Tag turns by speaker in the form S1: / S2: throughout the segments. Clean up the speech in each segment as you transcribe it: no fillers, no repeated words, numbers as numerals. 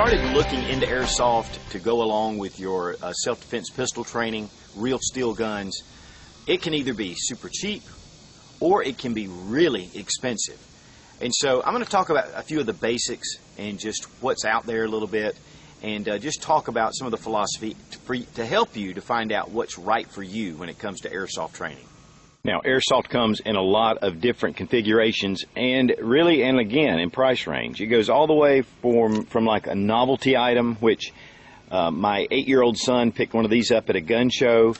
S1: started looking into airsoft to go along with your self-defense pistol training, real steel guns, it can either be super cheap or it can be really expensive. And so I'm going to talk about a few of the basics and just what's out there a little bit, and just talk about some of the philosophy to help you to find out what's right for you when it comes to airsoft training. Now, airsoft comes in a lot of different configurations and really, and again, in price range. It goes all the way from like a novelty item, which my 8-year-old son picked one of these up at a gun show,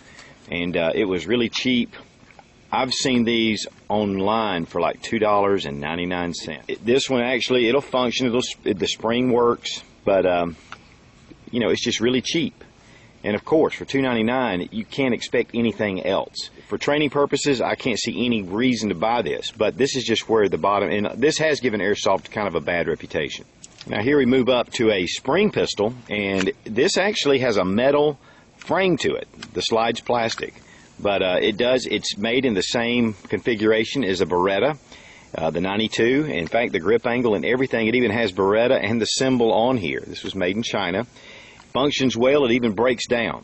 S1: and it was really cheap. I've seen these online for like $2.99. This one actually, it'll function, the spring works, but you know, it's just really cheap. And of course, for $2.99, you can't expect anything else. For training purposes, I can't see any reason to buy this, but this is just where the bottom, and this has given airsoft kind of a bad reputation. Now here we move up to a spring pistol, and this actually has a metal frame to it. The slide's plastic, but it's made in the same configuration as a Beretta, the 92. In fact, the grip angle and everything, it even has Beretta and the symbol on here. This was made in China. Functions well, it even breaks down.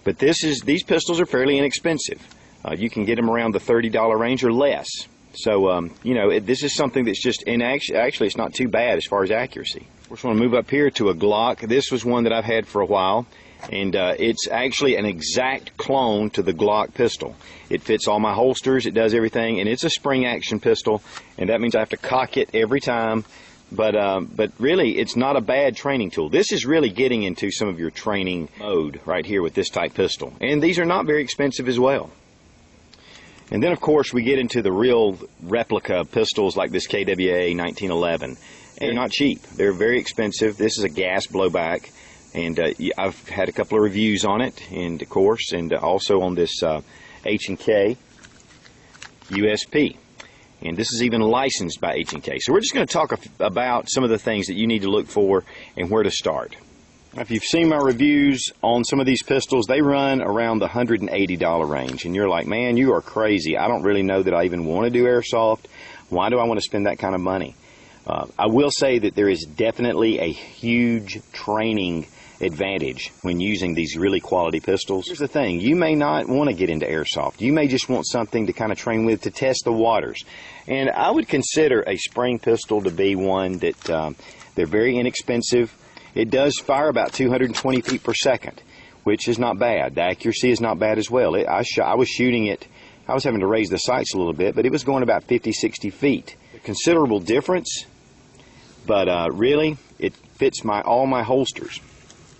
S1: But these pistols are fairly inexpensive. You can get them around the $30 range or less. So, you know, this is something that's just, and actually it's not too bad as far as accuracy. We're just going to move up here to a Glock. This was one that I've had for a while, and it's actually an exact clone to the Glock pistol. It fits all my holsters, it does everything, and it's a spring action pistol, and that means I have to cock it every time. But really, it's not a bad training tool. This is really getting into some of your training mode right here with this type pistol. And these are not very expensive as well. And then, of course, we get into the real replica pistols like this KWA 1911. And they're not cheap. They're very expensive. This is a gas blowback. And I've had a couple of reviews on it, and of course, and also on this H&K USP. And this is even licensed by H&K. So we're just going to talk about some of the things that you need to look for and where to start. If you've seen my reviews on some of these pistols, they run around the $180 range. And you're like, man, you are crazy. I don't really know that I even want to do airsoft. Why do I want to spend that kind of money? I will say that there is definitely a huge training advantage when using these really quality pistols. Here's the thing, you may not want to get into airsoft. You may just want something to kind of train with to test the waters. And I would consider a spring pistol to be one that they're very inexpensive. It does fire about 220 feet per second, which is not bad. The accuracy is not bad as well. I was shooting it, I was having to raise the sights a little bit, but it was going about 50, 60 feet. A considerable difference, but really, it fits all my holsters.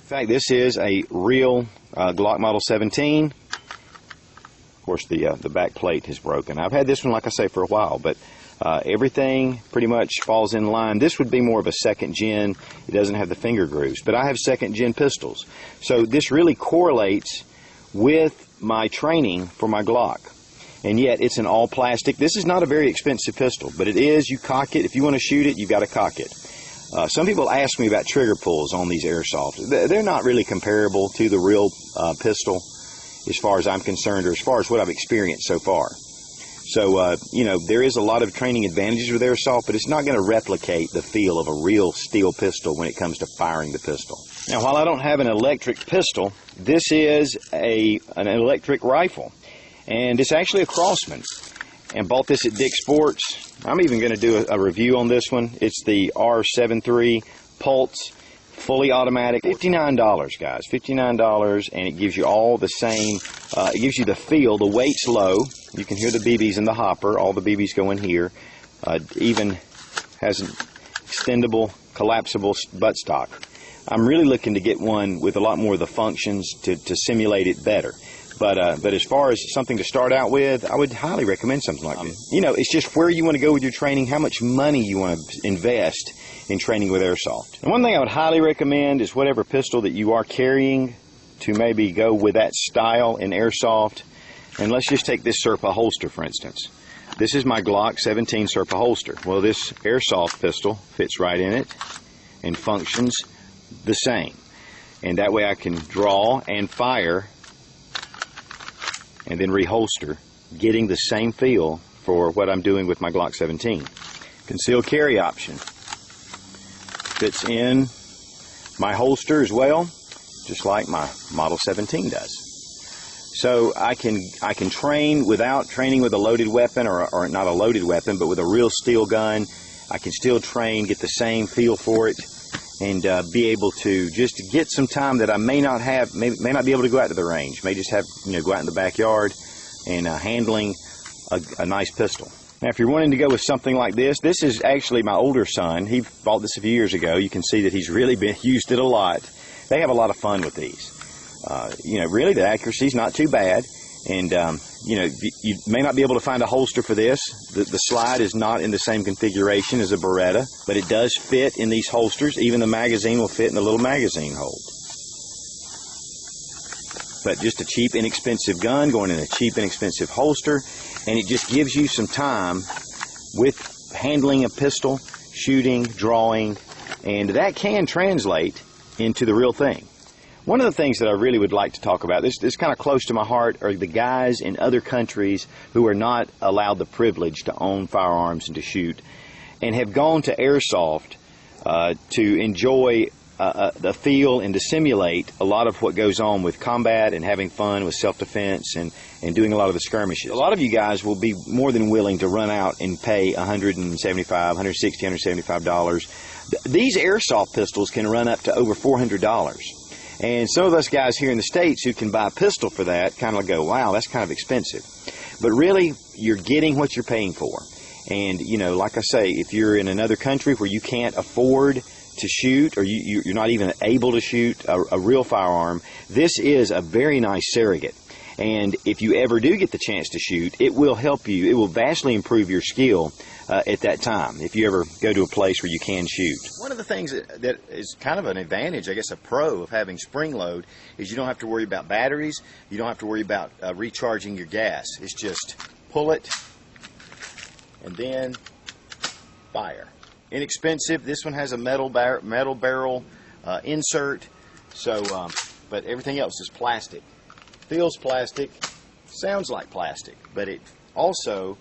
S1: In fact, this is a real Glock Model 17. Of course, the back plate is broken. I've had this one, like I say, for a while, but everything pretty much falls in line. This would be more of a second gen. It doesn't have the finger grooves, but I have second gen pistols. So this really correlates with my training for my Glock. And yet, it's an all plastic. This is not a very expensive pistol, but it is. You cock it. If you want to shoot it, you've got to cock it. Some people ask me about trigger pulls on these airsoft. They're not really comparable to the real pistol as far as I'm concerned, or as far as what I've experienced so far. So, you know, there is a lot of training advantages with airsoft, but it's not going to replicate the feel of a real steel pistol when it comes to firing the pistol. Now, while I don't have an electric pistol, this is an electric rifle, and it's actually a Crossman. And bought this at Dick's Sports. I'm even going to do a review on this one. It's the R73 Pulse, fully automatic. $59, guys. $59, and it gives you all the same. It gives you the feel. The weight's low. You can hear the BBs in the hopper. All the BBs go in here. Even has an extendable, collapsible buttstock. I'm really looking to get one with a lot more of the functions to simulate it better. But as far as something to start out with, I would highly recommend something like this. You know, it's just where you want to go with your training, how much money you want to invest in training with airsoft. And one thing I would highly recommend is whatever pistol that you are carrying to maybe go with that style in airsoft. And let's just take this Serpa holster, for instance. This is my Glock 17 Serpa holster. Well, this airsoft pistol fits right in it and functions the same. And that way I can draw and fire and then reholster, getting the same feel for what I'm doing with my Glock 17. Concealed carry option. Fits in my holster as well, just like my Model 17 does. So I can train without training with a loaded weapon, or not a loaded weapon, but with a real steel gun. I can still train, get the same feel for it, and be able to just get some time that I may not have, may not be able to go out to the range. May just have, go out in the backyard and handling a nice pistol. Now, if you're wanting to go with something like this is actually my older son. He bought this a few years ago. You can see that he's really used it a lot. They have a lot of fun with these. Really the accuracy's not too bad, and you may not be able to find a holster for this. The slide is not in the same configuration as a Beretta, but it does fit in these holsters. Even the magazine will fit in the little magazine hold. But just a cheap, inexpensive gun going in a cheap, inexpensive holster, and it just gives you some time with handling a pistol, shooting, drawing, and that can translate into the real thing. One of the things that I really would like to talk about, this is kind of close to my heart, are the guys in other countries who are not allowed the privilege to own firearms and to shoot, and have gone to Airsoft to enjoy the feel and to simulate a lot of what goes on with combat and having fun with self-defense and doing a lot of the skirmishes. A lot of you guys will be more than willing to run out and pay $175, $160, $175. These Airsoft pistols can run up to over $400. And some of us guys here in the States who can buy a pistol for that kind of go, wow, that's kind of expensive. But really, you're getting what you're paying for. And, like I say, if you're in another country where you can't afford to shoot, or you're not even able to shoot a real firearm, this is a very nice surrogate. And if you ever do get the chance to shoot, it will help you. It will vastly improve your skill at that time, if you ever go to a place where you can shoot. One of the things that is kind of an advantage, I guess a pro of having spring load, is you don't have to worry about batteries. You don't have to worry about recharging your gas. It's just pull it and then fire. Inexpensive. This one has a metal barrel insert, so but everything else is plastic. Feels plastic, sounds like plastic, but it also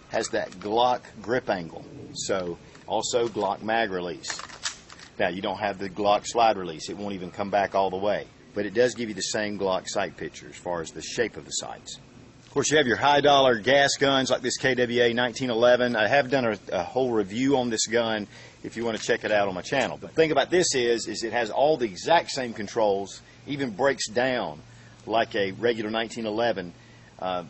S1: has that Glock grip angle. So also Glock mag release. Now you don't have the Glock slide release. It won't even come back all the way, but it does give you the same Glock sight picture as far as the shape of the sights. Of course, you have your high dollar gas guns like this KWA 1911. I have done a whole review on this gun if you want to check it out on my channel. But the thing about this is it has all the exact same controls, even breaks down like a regular 1911,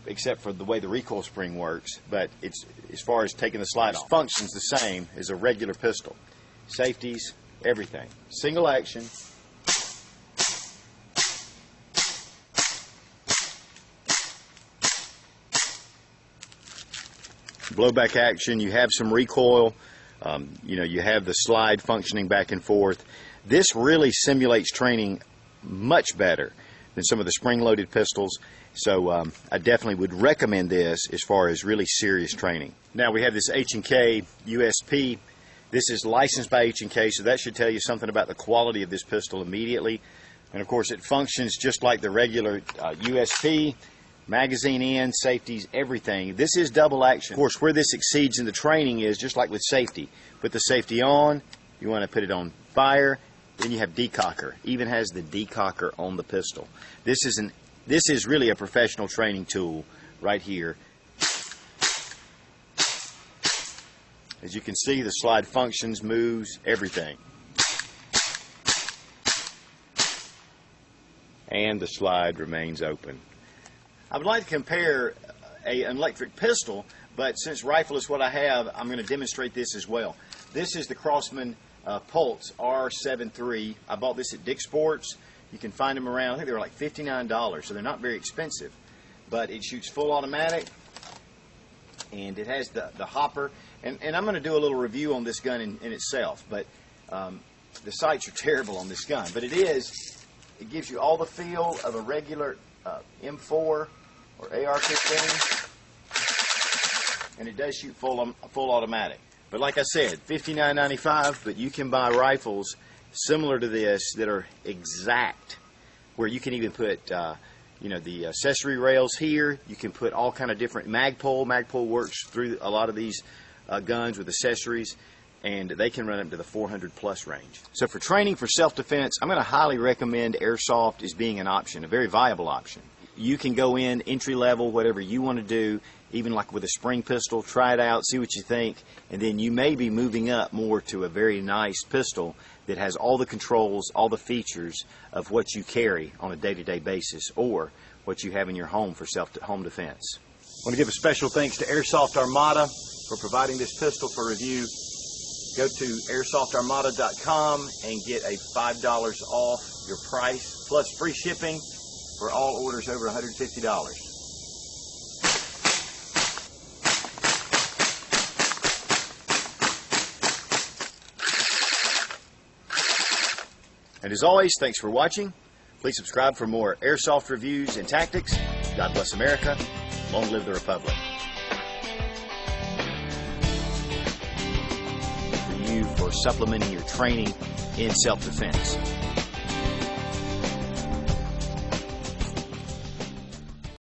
S1: except for the way the recoil spring works. But it's, as far as taking the slide off, functions the same as a regular pistol. Safeties, everything. Single action. Blowback action, you have some recoil, you have the slide functioning back and forth. This really simulates training much better than some of the spring-loaded pistols, so I definitely would recommend this as far as really serious training. Now we have this H&K USP. This is licensed by H&K, so that should tell you something about the quality of this pistol immediately. And of course it functions just like the regular USP. Magazine in, safeties, everything. This is double action. Of course, where this exceeds in the training is just like with safety. Put the safety on, you want to put it on fire, then you have decocker. Even has the decocker on the pistol. This is really a professional training tool right here. As you can see, the slide functions, moves, everything. And the slide remains open. I would like to compare an electric pistol, but since rifle is what I have, I'm going to demonstrate this as well. This is the Crosman Pulse R73. I bought this at Dick's Sports. You can find them around, I think they were like $59, so they're not very expensive. But it shoots full automatic, and it has the hopper. And I'm going to do a little review on this gun in itself, but the sights are terrible on this gun. But it gives you all the feel of a regular M4 or AR-15, and it does shoot full automatic. But like I said, $59.95, but you can buy rifles similar to this that are exact, where you can even put the accessory rails here. You can put all kind of different Magpul. Magpul works through a lot of these guns with accessories. and they can run up to the 400 plus range. So for training for self-defense, I'm going to highly recommend Airsoft as being an option, a very viable option. You can go in entry level, whatever you want to do, even like with a spring pistol, try it out, see what you think, and then you may be moving up more to a very nice pistol that has all the controls, all the features of what you carry on a day-to-day basis or what you have in your home for home defense. I want to give a special thanks to Airsoft Armada for providing this pistol for review. Go to airsoftarmada.com and get a $5 off your price plus free shipping for all orders over $150. And as always, thanks for watching. Please subscribe for more Airsoft reviews and tactics. God bless America. Long live the Republic. For you, for supplementing your training in self-defense.